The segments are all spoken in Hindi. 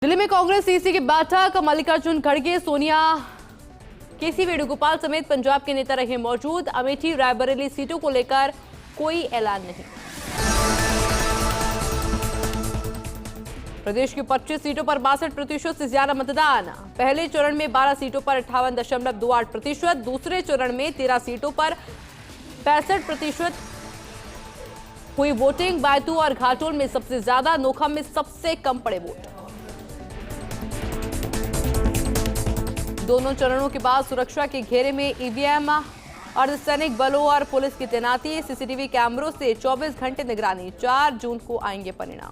दिल्ली में कांग्रेस सीसी की बैठक, मल्लिकार्जुन खड़गे, सोनिया, केसी वेणुगोपाल समेत पंजाब के नेता रहे मौजूद। अमेठी रायबरेली सीटों को लेकर कोई ऐलान नहीं। प्रदेश की 25 सीटों पर 62% से ज्यादा मतदान। पहले चरण में 12 सीटों पर 58.28%, दूसरे चरण में 13 सीटों पर 65% हुई वोटिंग। बैतू और घाटोल में सबसे ज्यादा, नोखा में सबसे कम पड़े वोट। दोनों चरणों के बाद सुरक्षा के घेरे में ईवीएम, अर्धसैनिक बलों और पुलिस की तैनाती, सीसीटीवी कैमरों से 24 घंटे निगरानी। 4 जून को आएंगे परिणाम।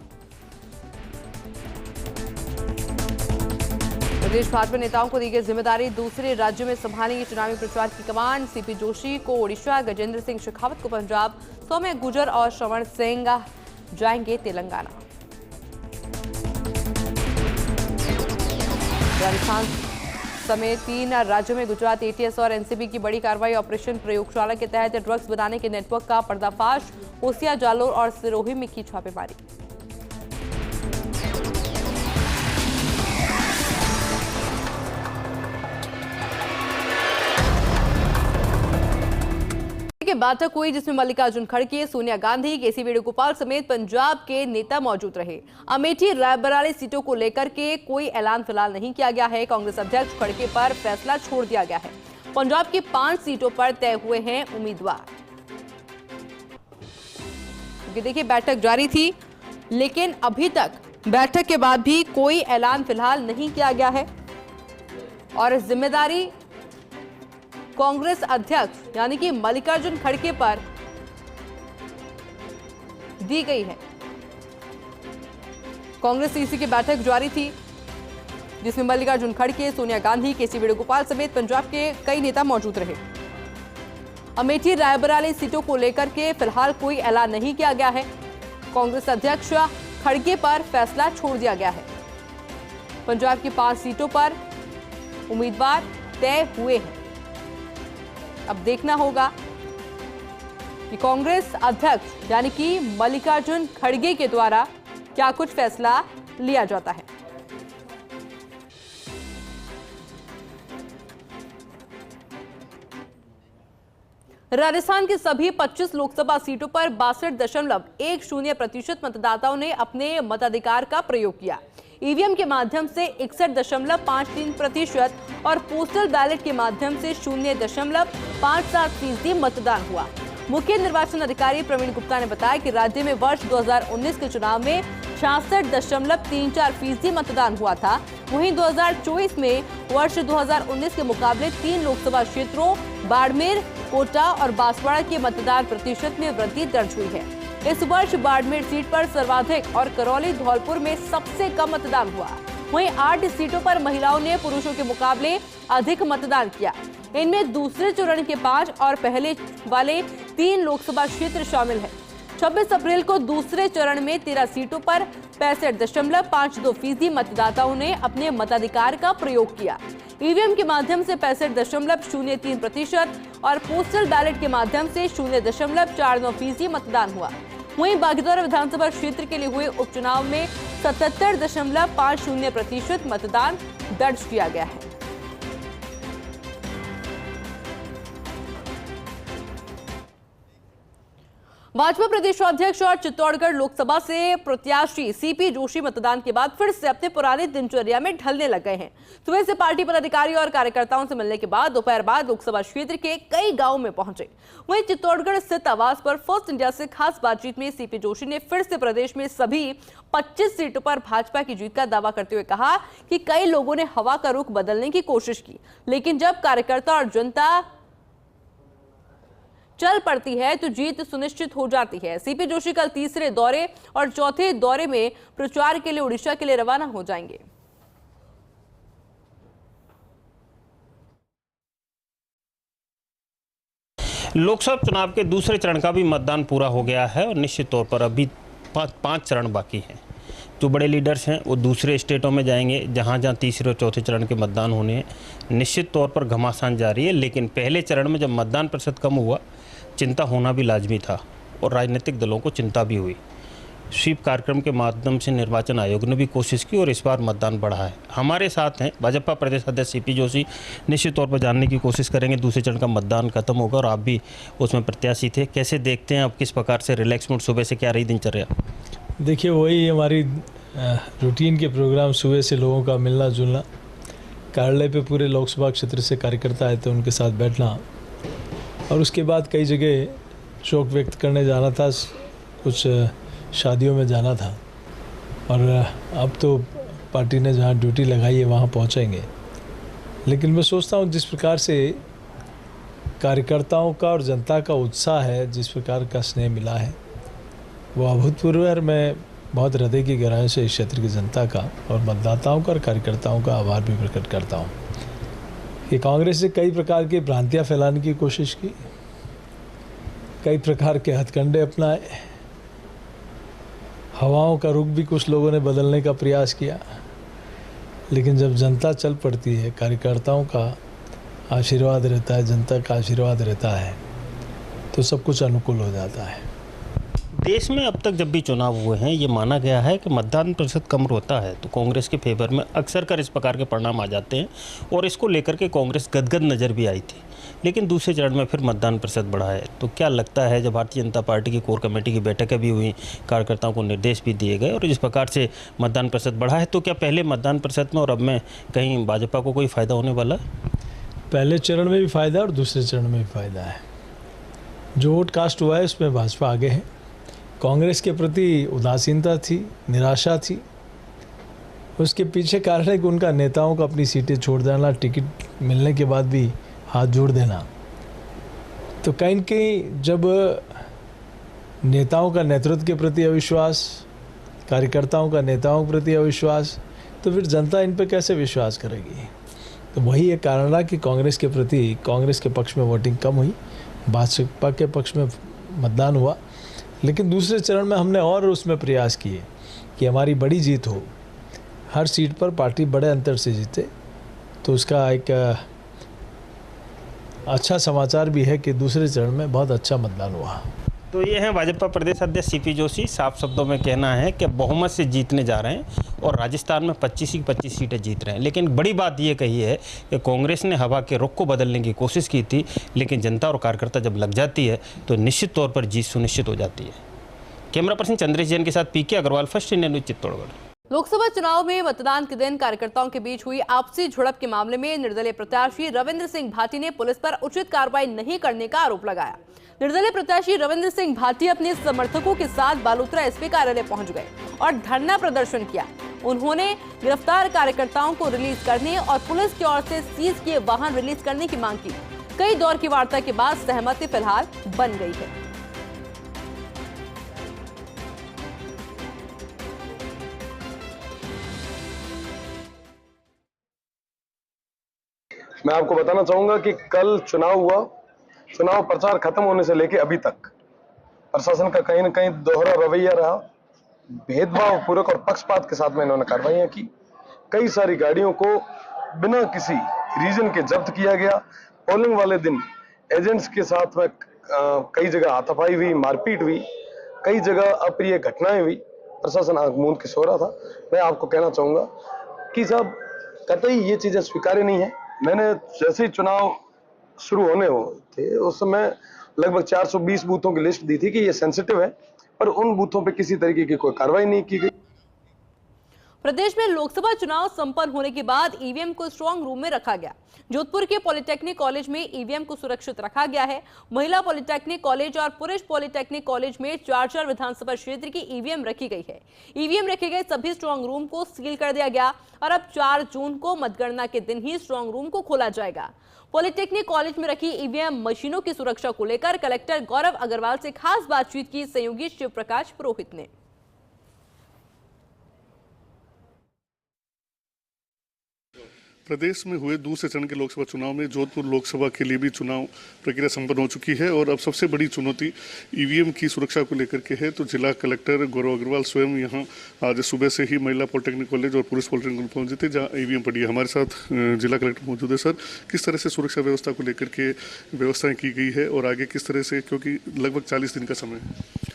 प्रदेश भाजपा नेताओं को दी गई जिम्मेदारी, दूसरे राज्यों में संभालेंगे चुनावी प्रचार की कमान। सीपी जोशी को ओडिशा, गजेंद्र सिंह शेखावत को पंजाब, सौम्या गुर्जर और श्रवण सिंह जाएंगे तेलंगाना। राजस्थान समेत 3 राज्यों में गुजरात एटीएस और एनसीबी की बड़ी कार्रवाई। ऑपरेशन प्रयोगशाला के तहत ड्रग्स बनाने के नेटवर्क का पर्दाफाश। ओसिया, जालोर और सिरोही में की छापेमारी। की बैठक हुई जिसमें मल्लिकार्जुन खड़गे, सोनिया गांधी, केसी वेणुगोपाल समेत पंजाब के नेता मौजूद रहे। अमेठी रायबरेली सीटों को लेकर के कोई ऐलान फिलहाल नहीं किया गया है। कांग्रेस अध्यक्ष खड़गे पर फैसला छोड़ दिया गया है। पंजाब की 5 सीटों पर तय हुए हैं उम्मीदवार। देखिए, बैठक जारी थी, लेकिन अभी तक बैठक के बाद भी कोई ऐलान फिलहाल नहीं किया गया है और जिम्मेदारी कांग्रेस अध्यक्ष यानी कि मल्लिकार्जुन खड़गे पर दी गई है। कांग्रेस सीसी की बैठक जारी थी जिसमें मल्लिकार्जुन खड़गे, सोनिया गांधी, केसी वेणुगोपाल समेत पंजाब के कई नेता मौजूद रहे। अमेठी रायबरेली सीटों को लेकर के फिलहाल कोई ऐलान नहीं किया गया है। कांग्रेस अध्यक्ष खड़गे पर फैसला छोड़ दिया गया है। पंजाब की 5 सीटों पर उम्मीदवार तय हुए हैं। अब देखना होगा कि कांग्रेस अध्यक्ष यानी कि मल्लिकार्जुन खड़गे के द्वारा क्या कुछ फैसला लिया जाता है। राजस्थान की सभी 25 लोकसभा सीटों पर 62.10% मतदाताओं ने अपने मताधिकार का प्रयोग किया। ईवीएम के माध्यम से 61.53% और पोस्टल बैलेट के माध्यम से 0.57% मतदान हुआ। मुख्य निर्वाचन अधिकारी प्रवीण गुप्ता ने बताया कि राज्य में वर्ष 2019 के चुनाव में 66.34% मतदान हुआ था। वहीं 2024 में वर्ष 2019 के मुकाबले 3 लोकसभा क्षेत्रों बाड़मेर, कोटा और बांसवाड़ा के मतदान प्रतिशत में वृद्धि दर्ज हुई है। इस वर्ष बाड़मेर सीट पर सर्वाधिक और करौली, धौलपुर में सबसे कम मतदान हुआ। वहीं 8 सीटों पर महिलाओं ने पुरुषों के मुकाबले अधिक मतदान किया। इनमें दूसरे चरण के 5 और पहले वाले 3 लोकसभा क्षेत्र शामिल हैं। 26 अप्रैल को दूसरे चरण में 13 सीटों पर 65.52% मतदाताओं ने अपने मताधिकार का प्रयोग किया। ईवीएम के माध्यम से 65.03% और पोस्टल बैलेट के माध्यम से 0.49% मतदान हुआ। वहीं बागीदौरा विधानसभा क्षेत्र के लिए हुए उपचुनाव में 77.50% मतदान दर्ज किया गया है। भाजपा प्रदेशाध्यक्ष और चित्तौड़गढ़ लोकसभा से प्रत्याशी सीपी जोशी मतदान के बाद फिर से अपने पुरानी दिनचर्या में ढलने लग गए हैं। सुबह से पार्टी पदाधिकारी और कार्यकर्ताओं से मिलने के बाद दोपहर बाद लोकसभा क्षेत्र के कई गांवों में पहुंचे। वहीं चित्तौड़गढ़ स्थित आवास पर फर्स्ट इंडिया से खास बातचीत में सीपी जोशी ने फिर से प्रदेश में सभी 25 सीटों पर भाजपा की जीत का दावा करते हुए कहा कि कई लोगों ने हवा का रुख बदलने की कोशिश की, लेकिन जब कार्यकर्ता और जनता चल पड़ती है तो जीत सुनिश्चित हो जाती है। सीपी जोशी कल तीसरे दौरे और चौथे दौरे में प्रचार के लिए उड़ीसा के लिए रवाना हो जाएंगे। लोकसभा चुनाव के दूसरे चरण का भी मतदान पूरा हो गया है और निश्चित तौर पर अभी 5 चरण बाकी हैं। जो बड़े लीडर्स हैं वो दूसरे स्टेटों में जाएंगे जहां जहां तीसरे और चौथे चरण के मतदान होने हैं। निश्चित तौर पर घमासान जारी है, लेकिन पहले चरण में जब मतदान प्रतिशत कम हुआ, चिंता होना भी लाजमी था और राजनीतिक दलों को चिंता भी हुई। स्वीप कार्यक्रम के माध्यम से निर्वाचन आयोग ने भी कोशिश की और इस बार मतदान बढ़ा है। हमारे साथ हैं भाजपा प्रदेश अध्यक्ष सीपी जोशी। निश्चित तौर पर जानने की कोशिश करेंगे, दूसरे चरण का मतदान खत्म होगा और आप भी उसमें प्रत्याशी थे, कैसे देखते हैं आप, किस प्रकार से रिलैक्स मूड, सुबह से क्या रही दिनचर्या? देखिए, वही हमारी रूटीन के प्रोग्राम, सुबह से लोगों का मिलना जुलना, कार्यालय पे पूरे लोकसभा क्षेत्र से कार्यकर्ता आए थे, उनके साथ बैठना, और उसके बाद कई जगह शोक व्यक्त करने जाना था, कुछ शादियों में जाना था, और अब तो पार्टी ने जहाँ ड्यूटी लगाई है वहाँ पहुँचेंगे। लेकिन मैं सोचता हूँ जिस प्रकार से कार्यकर्ताओं का और जनता का उत्साह है, जिस प्रकार का स्नेह मिला है, वो अभूतपूर्व है। और मैं बहुत हृदय की गहराई से इस क्षेत्र की जनता का और मतदाताओं का और कार्यकर्ताओं का आभार भी प्रकट करता हूँ कि कांग्रेस ने कई प्रकार की भ्रांतियाँ फैलाने की कोशिश की, कई प्रकार के हथकंडे अपनाए, हवाओं का रुख भी कुछ लोगों ने बदलने का प्रयास किया, लेकिन जब जनता चल पड़ती है, कार्यकर्ताओं का आशीर्वाद रहता है, जनता का आशीर्वाद रहता है, तो सब कुछ अनुकूल हो जाता है। देश में अब तक जब भी चुनाव हुए हैं, ये माना गया है कि मतदान प्रतिशत कम होता है तो कांग्रेस के फेवर में अक्सर कर इस प्रकार के परिणाम आ जाते हैं, और इसको लेकर के कांग्रेस गदगद नज़र भी आई थी। लेकिन दूसरे चरण में फिर मतदान प्रतिशत बढ़ा है, तो क्या लगता है, जब भारतीय जनता पार्टी की कोर कमेटी की बैठकें भी हुई, कार्यकर्ताओं को निर्देश भी दिए गए और जिस प्रकार से मतदान प्रतिशत बढ़ा है, तो क्या पहले मतदान प्रतिशत में और अब में कहीं भाजपा को कोई फ़ायदा होने वाला? पहले चरण में भी फ़ायदा और दूसरे चरण में भी फ़ायदा है। जो वोट कास्ट हुआ है उसमें भाजपा आगे है। कांग्रेस के प्रति उदासीनता थी, निराशा थी, उसके पीछे कारण है कि उनका नेताओं को अपनी सीटें छोड़ देना, टिकट मिलने के बाद भी हाथ जोड़ देना। तो कहीं न कहीं जब नेताओं का नेतृत्व के प्रति अविश्वास, कार्यकर्ताओं का नेताओं के प्रति अविश्वास, तो फिर जनता इन पर कैसे विश्वास करेगी? तो वही एक कारण रहा कि कांग्रेस के प्रति, कांग्रेस के पक्ष में वोटिंग कम हुई, भाजपा के पक्ष में मतदान हुआ। लेकिन दूसरे चरण में हमने और उसमें प्रयास किए कि हमारी बड़ी जीत हो, हर सीट पर पार्टी बड़े अंतर से जीते। तो उसका एक अच्छा समाचार भी है कि दूसरे चरण में बहुत अच्छा मतदान हुआ। तो ये हैं भाजपा प्रदेश अध्यक्ष सीपी जोशी। साफ शब्दों में कहना है कि बहुमत से जीतने जा रहे हैं और राजस्थान में 25 की 25 सीटें जीत रहे हैं। लेकिन बड़ी बात ये कही है कि कांग्रेस ने हवा के रुख को बदलने की कोशिश की थी, लेकिन जनता और कार्यकर्ता जब लग जाती है तो निश्चित तौर पर जीत सुनिश्चित हो जाती है। कैमरा पर्सन चंद्रेश जैन के साथ PK Agarwal, first India news, Chittorgarh. Lok Sabha चुनाव में मतदान के दिन कार्यकर्ताओं के बीच हुई आपसी झड़प के मामले में निर्दलीय प्रत्याशी रविंद्र सिंह भाटी ने पुलिस पर उचित कार्रवाई नहीं करने का आरोप लगाया। निर्दलीय प्रत्याशी रविंद्र सिंह भाटी अपने समर्थकों के साथ बालोतरा एसपी कार्यालय पहुंच गए और धरना प्रदर्शन किया। उन्होंने गिरफ्तार कार्यकर्ताओं को रिलीज करने और पुलिस की ओर से सीज किए वाहन रिलीज करने की मांग की। कई दौर की वार्ता के बाद सहमति फिलहाल बन गई है। मैं आपको बताना चाहूंगा कि कल चुनाव हुआ, चुनाव प्रचार खत्म होने से लेके अभी तक प्रशासन का कहीं न कहीं दोहरा रवैया रहा। भेदभाव पूर्वक और पक्षपात के साथ में इन्होंने कार्रवाइयां की। कई सारी गाड़ियों को बिना किसी रीजन के जब्त किया गया। पोलिंग वाले दिन एजेंट्स के साथ में कई जगह हाथापाई हुई, मारपीट हुई, कई जगह अप्रिय घटनाएं हुई। प्रशासन आंख मूंद के सो रहा था। मैं आपको कहना चाहूंगा कि साहब कतई ये चीजें स्वीकार्य नहीं है। मैंने जैसे ही चुनाव शुरू होने हो थे उस समय लगभग 420 बूथों की लिस्ट दी थी कि ये सेंसिटिव है, पर उन बूथों पे किसी तरीके की कोई कार्रवाई नहीं की गई। प्रदेश में लोकसभा चुनाव संपन्न होने के बाद ईवीएम को स्ट्रांग रूम में रखा गया। जोधपुर के पॉलिटेक्निक कॉलेज में ईवीएम को सुरक्षित रखा गया है। महिला पॉलिटेक्निक कॉलेज और पुरुष पॉलिटेक्निक कॉलेज में 4-4 विधानसभा क्षेत्र की ईवीएम रखी गई है। ईवीएम रखे गए सभी स्ट्रांग रूम को सील कर दिया गया और अब 4 जून को मतगणना के दिन ही स्ट्रांग रूम को खोला जाएगा। पॉलिटेक्निक कॉलेज में रखी ईवीएम मशीनों की सुरक्षा को लेकर कलेक्टर गौरव अग्रवाल से खास बातचीत की सहयोगी शिव प्रकाश पुरोहित ने। प्रदेश में हुए दूसरे चरण के लोकसभा चुनाव में जोधपुर लोकसभा के लिए भी चुनाव प्रक्रिया संपन्न हो चुकी है और अब सबसे बड़ी चुनौती ईवीएम की सुरक्षा को लेकर के है। तो जिला कलेक्टर गौरव अग्रवाल स्वयं यहां आज सुबह से ही महिला पॉलिटेक्निक कॉलेज और पुरुष पॉलिटेक्निक कॉलेज पहुंचे थे जहां ईवीएम पड़ी है। हमारे साथ जिला कलेक्टर मौजूद है। सर, किस तरह से सुरक्षा व्यवस्था को लेकर के व्यवस्थाएँ की गई है और आगे किस तरह से, क्योंकि लगभग 40 दिन का समय है?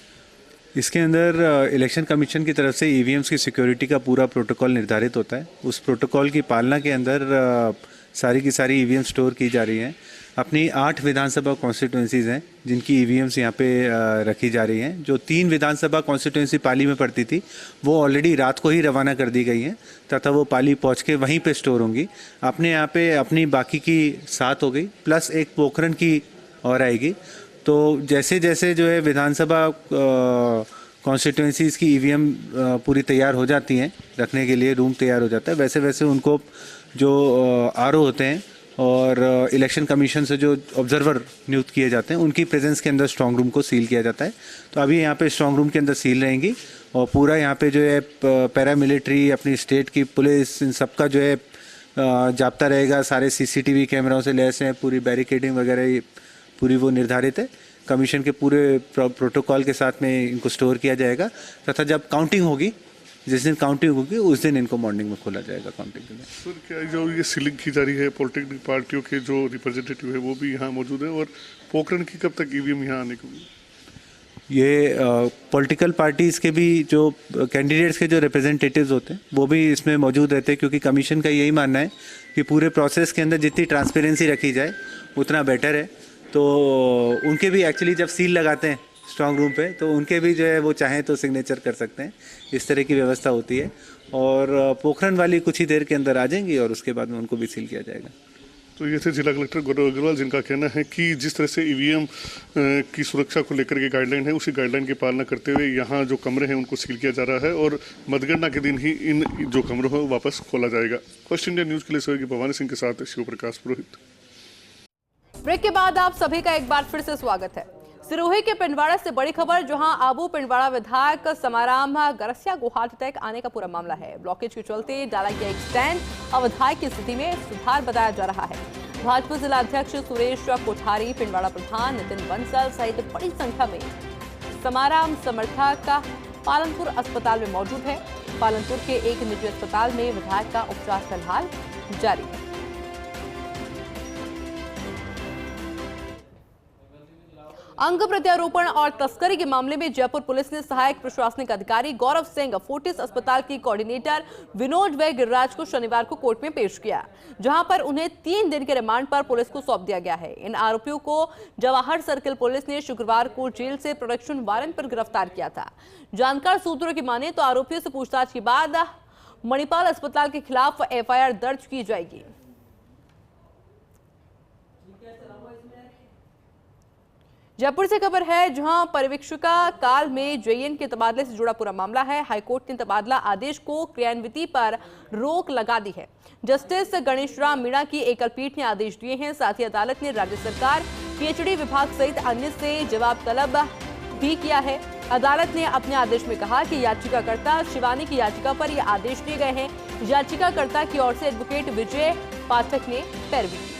इसके अंदर इलेक्शन कमीशन की तरफ से ईवीएम्स की सिक्योरिटी का पूरा प्रोटोकॉल निर्धारित होता है। उस प्रोटोकॉल की पालना के अंदर सारी की सारी ईवीएम स्टोर की जा रही हैं। अपनी 8 विधानसभा कॉन्स्टिट्यूंसीज हैं जिनकी ईवीएम्स यहाँ पे रखी जा रही हैं। जो 3 विधानसभा कॉन्स्टिट्यूंसी पाली में पड़ती थी वो ऑलरेडी रात को ही रवाना कर दी गई हैं तथा वो पाली पहुँच के वहीं पे स्टोर होंगी। अपने यहाँ पे अपनी बाकी की 7 हो गई, प्लस एक पोखरण की और आएगी। तो जैसे जैसे जो है विधानसभा कॉन्स्टिट्यूंसीज की ईवीएम पूरी तैयार हो जाती हैं, रखने के लिए रूम तैयार हो जाता है, वैसे वैसे उनको जो आरओ होते हैं और इलेक्शन कमीशन से जो ऑब्जर्वर नियुक्त किए जाते हैं उनकी प्रेजेंस के अंदर स्ट्रांग रूम को सील किया जाता है। तो अभी यहाँ पे स्ट्रांग रूम के अंदर सील रहेंगी और पूरा यहाँ पे जो है पैरामिलिट्री, अपनी स्टेट की पुलिस, इन सबका जो है जाप्ता रहेगा। सारे सीसीटीवी कैमराओं से लैस हैं, पूरी बैरिकेडिंग वगैरह पूरी वो निर्धारित है। कमीशन के पूरे प्रोटोकॉल के साथ में इनको स्टोर किया जाएगा तथा जब काउंटिंग होगी, जिस दिन काउंटिंग होगी उस दिन इनको मॉर्निंग में खोला जाएगा काउंटिंग के लिए। सर, क्या जो ये सीलिंग की जा रही है, पॉलिटिकल पार्टियों के जो रिप्रेजेंटेटिव है वो भी यहाँ मौजूद है, और पोखरण की कब तक ईवीएम यहाँ आने को? ये पॉलिटिकल पार्टीज़ के भी जो कैंडिडेट्स के जो रिप्रेजेंटेटिव्स होते हैं वो भी इसमें मौजूद रहते हैं, क्योंकि कमीशन का यही मानना है कि पूरे प्रोसेस के अंदर जितनी ट्रांसपेरेंसी रखी जाए उतना बेटर है। तो उनके भी एक्चुअली जब सील लगाते हैं स्ट्रांग रूम पे तो उनके भी जो है वो चाहें तो सिग्नेचर कर सकते हैं, इस तरह की व्यवस्था होती है। और पोखरण वाली कुछ ही देर के अंदर आ जाएंगी और उसके बाद में उनको भी सील किया जाएगा। तो ये थे जिला कलेक्टर गौरव अग्रवाल, जिनका कहना है कि जिस तरह से ईवीएम की सुरक्षा को लेकर के गाइडलाइन है, उसी गाइडलाइन की पालना करते हुए यहाँ जो कमरे हैं उनको सील किया जा रहा है और मतगणना के दिन ही इन जो कमरों है वापस खोला जाएगा। फर्स्ट इंडिया न्यूज़ के लिए सहयोगी भवानी सिंह के साथ शिव प्रकाश पुरोहित। ब्रेक के बाद आप सभी का एक बार फिर से स्वागत है। सिरोही के पिंडवाड़ा से बड़ी खबर, जहां आबू पिंडवाड़ा विधायक समाराम गरसिया को हार्ट अटैक आने का पूरा मामला है। ब्लॉकेज के चलते डाला गया एक स्टैंड अब विधायक की स्थिति में सुधार बताया जा रहा है। भाजपा जिला अध्यक्ष सुरेश कोठारी, पिंडवाड़ा प्रधान नितिन बंसल सहित बड़ी संख्या में समाराम समर्थक पालनपुर अस्पताल में मौजूद है। पालनपुर के एक निजी अस्पताल में विधायक का उपचार फिलहाल जारी है। अंग प्रत्यारोपण और तस्करी के मामले में जयपुर पुलिस ने सहायक प्रशासनिक अधिकारी गौरव सिंह, फोर्टिस अस्पताल की कोऑर्डिनेटर विनोद व गिरिराज को शनिवार को कोर्ट में पेश किया, जहां पर उन्हें 3 दिन के रिमांड पर पुलिस को सौंप दिया गया है। इन आरोपियों को जवाहर सर्किल पुलिस ने शुक्रवार को जेल से प्रोडक्शन वारंट पर गिरफ्तार किया था। जानकार सूत्रों की माने तो आरोपियों से पूछताछ के बाद मणिपाल अस्पताल के खिलाफ एफआईआर दर्ज की जाएगी। जयपुर से खबर है, जहां पर्यवेक्षिका काल में जेएन के तबादले से जुड़ा पूरा मामला है। हाईकोर्ट ने तबादला आदेश को क्रियान्विति पर रोक लगा दी है। जस्टिस गणेश राम मीणा की एकल पीठ ने आदेश दिए हैं। साथ ही अदालत ने राज्य सरकार, पीएचडी विभाग सहित अन्य से जवाब तलब भी किया है। अदालत ने अपने आदेश में कहा कि याचिकाकर्ता शिवानी की याचिका पर ये आदेश दिए गए हैं। याचिकाकर्ता की ओर से एडवोकेट विजय पाठक ने पैरवी की।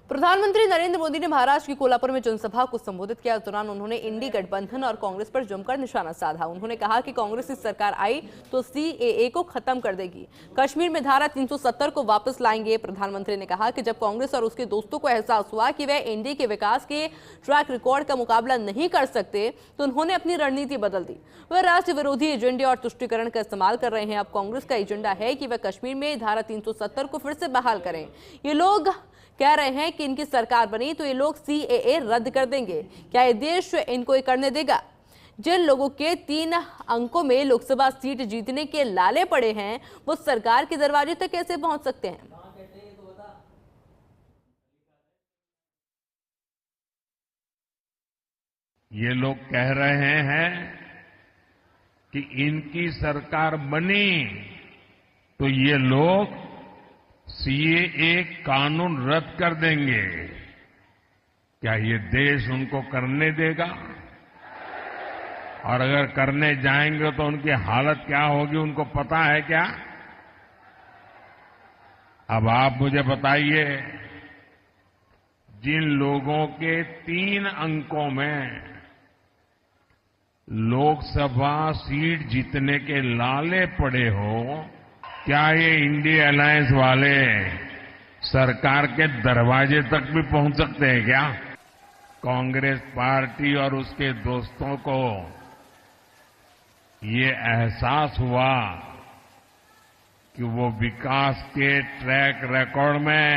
प्रधानमंत्री नरेंद्र मोदी ने महाराष्ट्र के कोल्हापुर में जनसभा को संबोधित किया। इस दौरान उन्होंने इंडी गठबंधन और कांग्रेस पर जमकर निशाना साधा। उन्होंने कहा कि कांग्रेस की सरकार आई तो सीएए को खत्म कर देगी, कश्मीर में धारा 370 को वापस लाएंगे। प्रधानमंत्री ने कहा कि जब कांग्रेस और उसके दोस्तों को एहसास हुआ कि वे इंडी के विकास के ट्रैक रिकॉर्ड का मुकाबला नहीं कर सकते तो उन्होंने अपनी रणनीति बदल दी। वे राष्ट्र विरोधी एजेंडे और तुष्टीकरण का इस्तेमाल कर रहे हैं। अब कांग्रेस का एजेंडा है कि वे कश्मीर में धारा 370 को फिर से बहाल करें। ये लोग कह रहे हैं कि इनकी सरकार बनी तो ये लोग सीएए रद्द कर देंगे। क्या ये देश इनको ये करने देगा? जिन लोगों के 3 अंकों में लोकसभा सीट जीतने के लाले पड़े हैं, वो सरकार के दरवाजे तक कैसे पहुंच सकते हैं? ये लोग कह रहे हैं कि इनकी सरकार बनी तो ये लोग सीएए कानून रद्द कर देंगे। क्या ये देश उनको करने देगा? और अगर करने जाएंगे तो उनकी हालत क्या होगी, उनको पता है क्या? अब आप मुझे बताइए, जिन लोगों के 3 अंकों में लोकसभा सीट जीतने के लाले पड़े हो, क्या ये इंडिया अलायंस वाले सरकार के दरवाजे तक भी पहुंच सकते हैं क्या? कांग्रेस पार्टी और उसके दोस्तों को ये एहसास हुआ कि वो विकास के ट्रैक रिकॉर्ड में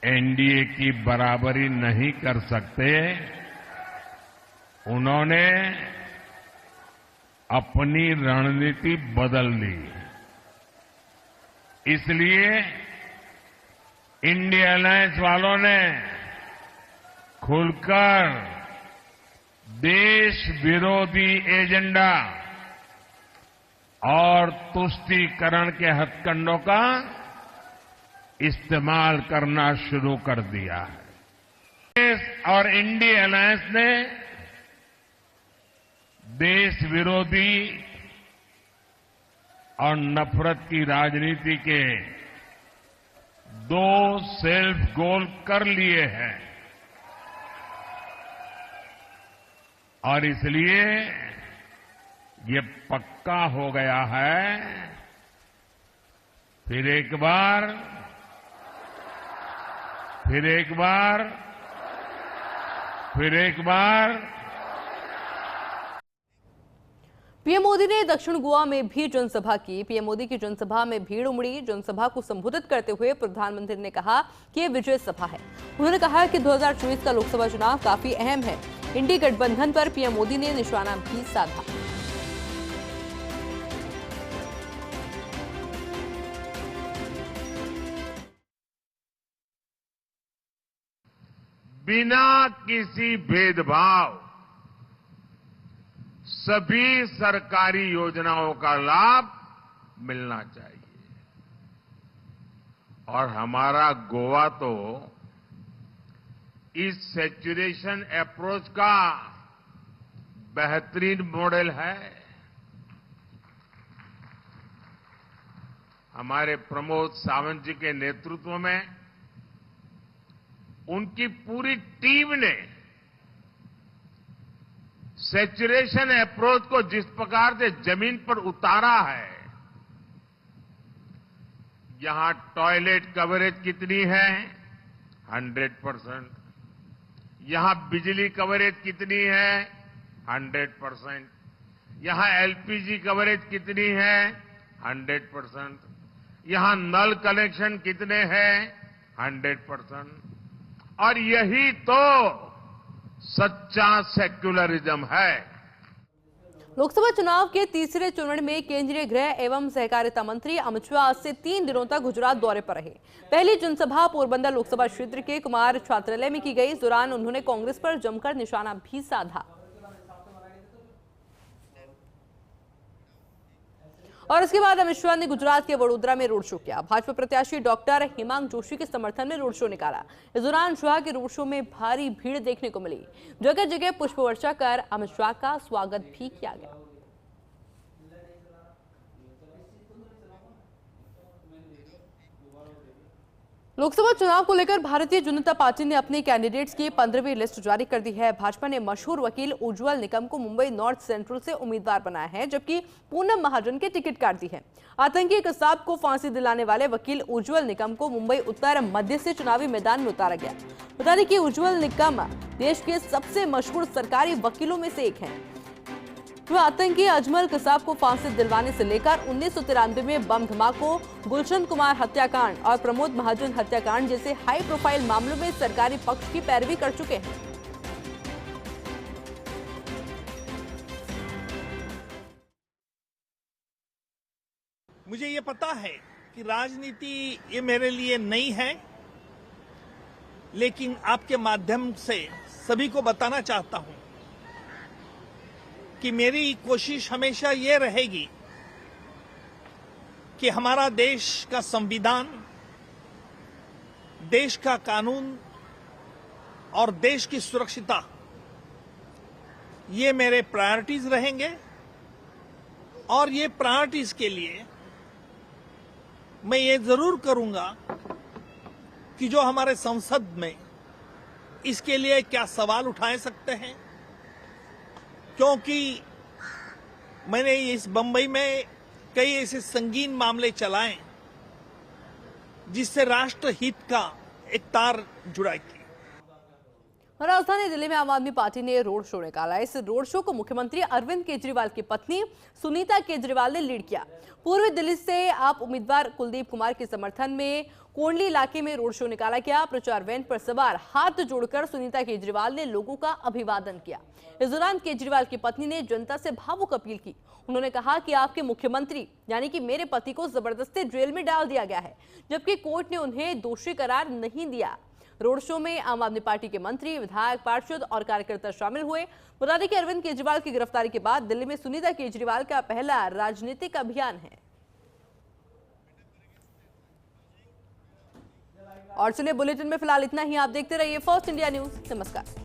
एनडीए की बराबरी नहीं कर सकते। उन्होंने अपनी रणनीति बदल दी। इसलिए इंडिया अलायंस वालों ने खुलकर देश विरोधी एजेंडा और तुष्टीकरण के हथकंडों का इस्तेमाल करना शुरू कर दिया है। और इंडिया अलायंस ने देश विरोधी और नफरत की राजनीति के 2 सेल्फ गोल कर लिए हैं और इसलिए ये पक्का हो गया है। फिर एक बार पीएम मोदी ने दक्षिण गोवा में भी जनसभा की। पीएम मोदी की जनसभा में भीड़ उमड़ी। जनसभा को संबोधित करते हुए प्रधानमंत्री ने कहा कि यह विजय सभा है। उन्होंने कहा कि 2024 का लोकसभा चुनाव काफी अहम है। इंडी गठबंधन पर पीएम मोदी ने निशाना भी साधा। बिना किसी भेदभाव सभी सरकारी योजनाओं का लाभ मिलना चाहिए। और हमारा गोवा तो इस सैचुरेशन अप्रोच का बेहतरीन मॉडल है। हमारे प्रमोद सावंत जी के नेतृत्व में उनकी पूरी टीम ने सैचुरेशन अप्रोच को जिस प्रकार से जमीन पर उतारा है, यहां टॉयलेट कवरेज कितनी है? 100%। यहां बिजली कवरेज कितनी है? 100%। यहां एलपीजी कवरेज कितनी है? 100%। यहां नल कनेक्शन कितने हैं? 100%। और यही तो सच्चा सेक्युलरिज्म है। लोकसभा चुनाव के तीसरे चरण में केंद्रीय गृह एवं सहकारिता मंत्री अमित शाह आज से 3 दिनों तक गुजरात दौरे पर रहे। पहली जनसभा पोरबंदर लोकसभा क्षेत्र के कुमार छात्रालय में की गई। इस दौरान उन्होंने कांग्रेस पर जमकर निशाना भी साधा और इसके बाद अमित शाह ने गुजरात के वडोदरा में रोड शो किया। भाजपा प्रत्याशी डॉक्टर हिमांग जोशी के समर्थन में रोड शो निकाला। इस दौरान शाह के रोड शो में भारी भीड़ देखने को मिली। जगह जगह पुष्प वर्षा कर अमित शाह का स्वागत भी किया गया। लोकसभा चुनाव को लेकर भारतीय जनता पार्टी ने अपने कैंडिडेट्स की 15वीं लिस्ट जारी कर दी है। भाजपा ने मशहूर वकील उज्जवल निकम को मुंबई नॉर्थ सेंट्रल से उम्मीदवार बनाया है, जबकि पूनम महाजन के टिकट काट दी है। आतंकी कसाब को फांसी दिलाने वाले वकील उज्जवल निकम को मुंबई उत्तर मध्य से चुनावी मैदान में उतारा गया। बता दें कि उज्जवल निकम देश के सबसे मशहूर सरकारी वकीलों में से एक हैं। वो आतंकी अजमल कसाब को फांसी दिलवाने से लेकर 1993 में बम धमाकों, गुलशन कुमार हत्याकांड और प्रमोद महाजन हत्याकांड जैसे हाई प्रोफाइल मामलों में सरकारी पक्ष की पैरवी कर चुके हैं। मुझे ये पता है कि राजनीति ये मेरे लिए नई है, लेकिन आपके माध्यम से सभी को बताना चाहता हूं कि मेरी कोशिश हमेशा ये रहेगी कि हमारा देश का संविधान, देश का कानून और देश की सुरक्षिता, ये मेरे प्रायोरिटीज रहेंगे। और ये प्रायोरिटीज के लिए मैं ये जरूर करूंगा कि जो हमारे संसद में इसके लिए क्या सवाल उठाए सकते हैं, क्योंकि मैंने इस बंबई में कई ऐसे संगीन मामले चलाए जिससे राष्ट्र हित का एक तार जुड़ा की। राजधानी दिल्ली में आम आदमी पार्टी ने रोड शो निकाला। इस रोड शो को मुख्यमंत्री अरविंद केजरीवाल की पत्नी सुनीता केजरीवाल ने लीड किया। पूर्वी दिल्ली से आप उम्मीदवार कुलदीप कुमार के समर्थन में कोंडली इलाके में रोड शो निकाला गया। प्रचार वैन पर सवार हाथ जोड़कर सुनीता केजरीवाल ने लोगों का अभिवादन किया। इस दौरान केजरीवाल की पत्नी ने जनता से भावुक अपील की। उन्होंने कहा कि आपके मुख्यमंत्री यानी कि मेरे पति को जबरदस्ती जेल में डाल दिया गया है, जबकि कोर्ट ने उन्हें दोषी करार नहीं दिया। रोड शो में आम आदमी पार्टी के मंत्री, विधायक, पार्षद और कार्यकर्ता शामिल हुए। बता दें कि अरविंद केजरीवाल की गिरफ्तारी के बाद दिल्ली में सुनीता केजरीवाल का पहला राजनीतिक अभियान है। और चलिए बुलेटिन में फिलहाल इतना ही। आप देखते रहिए फर्स्ट इंडिया न्यूज। नमस्कार।